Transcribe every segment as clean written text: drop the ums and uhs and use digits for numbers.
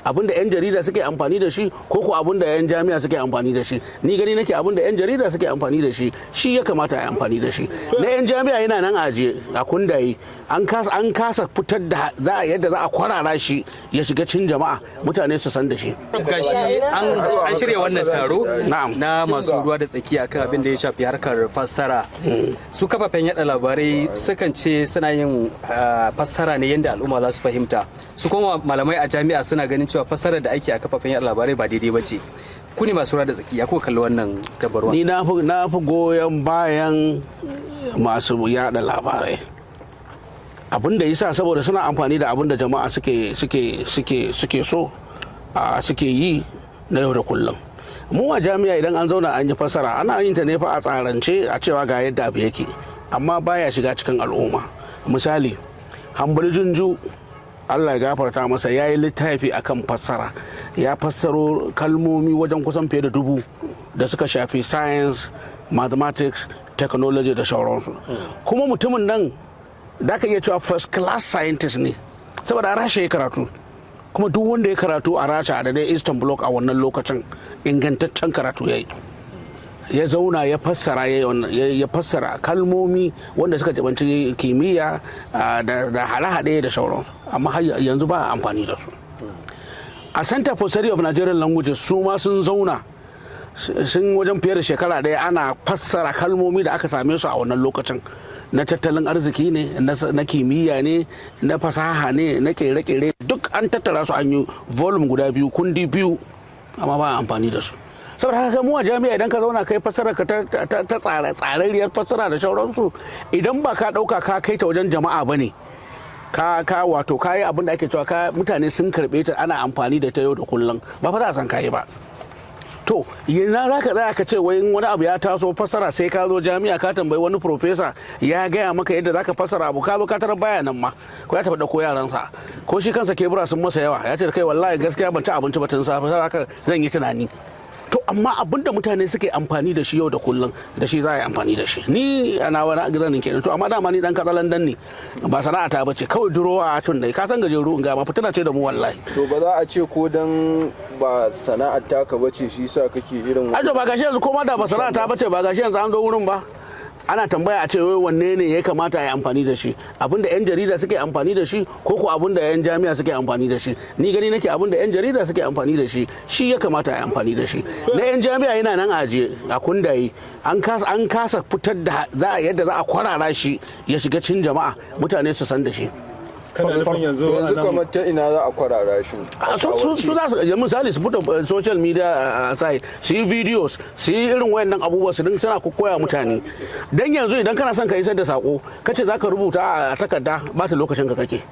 abin da 'yan jarida suke amfani da shi ko abin da 'yan jami'a suke amfani da shi. Ni gani nake abin da 'yan jarida suke amfani da shi ya kamata a yi amfani da shi. Na 'yan jami'a yana nan ajiye a kundaye, an kasa fitar da yadda za a kwarara shi ya shiga cikin jama'a mutane su san da shi. Gashi an shirya wannan taro na masu ruwa da tsaki akan abin da ya shafi harkar fassara. Su kafafen yada labarai sukan ce suna yin fassara ne yadda al'umma za su fahimta. Su kuma malamai a jami'a suna ganin cewa fassarar da ake a kafafen yada labarai ba daidai ba ce. Ku ne masu ruwa da tsaki, ya kuka kalli wannan dabarwa? Ni na fi goyon bayan masu yada labarai. Abin da yasa saboda suna amfani da abin da jama'a suke so suke yi na yau da kullum. Mu a jami'a idan an zauna an yi fasara ana yin ta ne fa a tsarance a cewa ga yadda abu yake, amma baya shiga cikin al'umma. Misali, Hambali Junju Allah ya gafarta masa ya yi littafi akan fassara, ya fassaro kalmomi wajen kusan fiye da 1000 da suka shafi science, mathematics, technology da sauransu. Kuma mutumin nan da ka iya cewa first class scientist ne saboda rasha ya karatu, kuma duk wanda ya karatu a rasha da dai eastern bloc a wannan lokacin ingantaccen karatu ya yi, ya zauna ya fassara kalmomi wanda suka jabanci kimiyya da hade-hade da sauransu, amma har yanzu ba amfani da su. A Center for Study of Nigerian Languages su ma sun zauna sun wajen fiye da shekara ɗaya ana fassara kalmomi da aka same su a wannan lokacin, na tattalin arziki ne, na kimiyya ne, na fasaha ne, na kere-kere, duk an tattara su an yi volume guda 2, kundi 2, amma ba amfani da su. Saboda haka mu a jami'a idan ka zauna kai fassara ka ta tsararriyar fassara da sauransu, idan ba ka dauka ka kai ta wajen jama'a bane, ka wato kayi abin da ake cewa mutane sun karbe ta ana amfani da ta yau da kullum, ba fa za a san kayi ba. To yana za ka tsaya ka ce wai wani abu ya taso fassara sai ka zo jami'a ka tambayi wani profesa ya gaya maka yadda za ka fassara abu, ka zo ka tarar baya nan ma, ko ya taɓa ɗauko yaransa, ko shi kansa kebura sun masa yawa, ya ce da kai wallahi gaskiya ban ci abinci ba tun safe, sai haka zan yi tunani. To amma abin da mutane suke amfani da shi yau da kullum da shi za a yi amfani da shi. Ni ana wani gizanin kenan, to amma dama ni dan katsalandan ne, ba sana'ata ba ce, kawai durowa a tun dai ka san gajeru in ga ma fitina ce da mu wallahi. To ba za a ce ko dan ba sana'ar taka ba ce shi sa kake irin ajo ba gashi yanzu koma da ba sana'ata ba ce, ba gashi yanzu an zo wurin ba ana tambaya a ce wai wanne ne ya kamata a yi amfani da shi, abinda 'yan jarida suke amfani da shi ko abinda 'yan jami'a suke amfani da shi. Ni gani nake abinda 'yan jarida suke amfani da shi ya kamata a yi amfani da shi. Na 'yan jami'a yana nan ajiye a kundaye, an kasa fitar da yadda za a kwarara shi ya shiga cikin jama'a mutane su san da shi. Kana nufin yanzu kamar ta ina za a kwarara shi? Su za su misali su fita social media site, su yi videos, su yi irin wayannan abubuwa, su din suna koya mutane. Dan yanzu idan kana son ka isar da sako kace zaka rubuta a takarda, ba ta lokacin ka kake,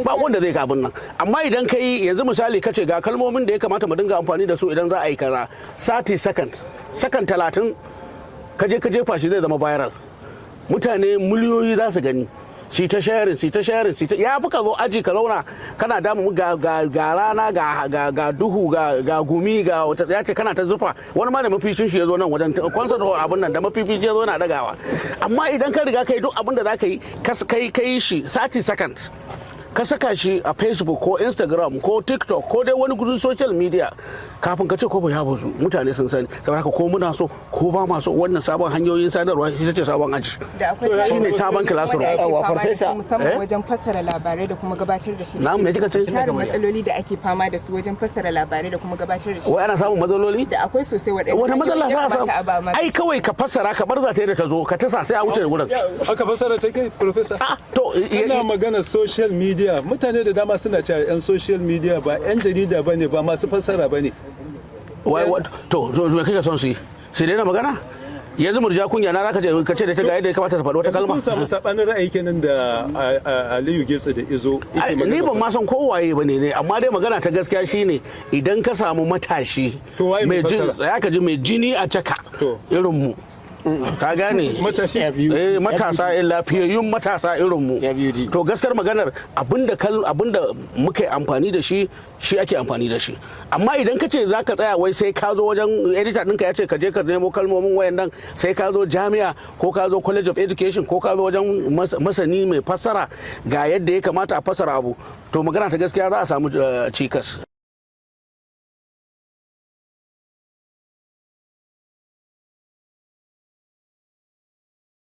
ba wanda zai ga abin nan. Amma idan kai yanzu misali kace ga kalmomin da ya kamata mu dinga amfani da su idan za a yi kaza, 30 seconds, second 30 ka jefa shi zai zama viral, mutane miliyoyi za su gani. Si ta sharing ya fi ka zo aji ka zauna kana damu ga rana ga duhu ga gumi ga wata ya ce kana ta zufa, wani ma da maficin shi ya zo nan wajen concert hall abin nan da mafifi ya zo na dagawa. Amma idan ka riga kai duk abin da za ka yi kai shi 30 seconds ka saka shi a Facebook ko Instagram ko TikTok ko dai wani gudun social media, kafin ka ce ko ya bazu mutane sun sani. Saboda haka ko muna so ko ba ma so, wannan sabon hanyoyin sadarwa shi ce sabon aji, shi ne sabon classroom. Farfesa musamman wajen fassara labarai da kuma gabatar da shi. Na me kika ce? Tarin matsaloli da ake fama da su wajen fassara labarai da kuma gabatar da shi. Wai ana samun matsaloli? Da akwai sosai waɗanda. Wata matsala za a samu? Ai kawai ka fassara ka bar za ta yadda ta zo ka tasa sai a wuce da gurin. Aka fassara ta kai Farfesa? To ina magana social media, mutane da dama suna cewa 'yan social media ba 'yan jarida ba ne, ba masu fassara ba ne. To me kake son su yi? Sai dai na magana? Yanzu murja kunya na zaka ka ce da ta ga yadda ya kamata ta faɗi wata kalma. Kun samu sabanin ra'ayi kenan da Aliyu Getso da Izo. Ni ban ma san kowaye ba ne, amma dai magana ta gaskiya shine idan ka samu matashi mai jini a caka irin mu, ka gane matasa lafiyayyun matasa irin mu, to gaskiyar maganar abinda muka amfani da shi ake amfani da shi. Amma idan ka ce za ka tsaya wai sai ka zo wajen editor ɗinka ya ce ka je ka nemo kalmomin wayan nan, sai ka zo jami'a ko ka zo college of education ko ka zo wajen masani mai fassara ga yadda ya kamata a fassara abu, to magana ta gaskiya za a samu cikas.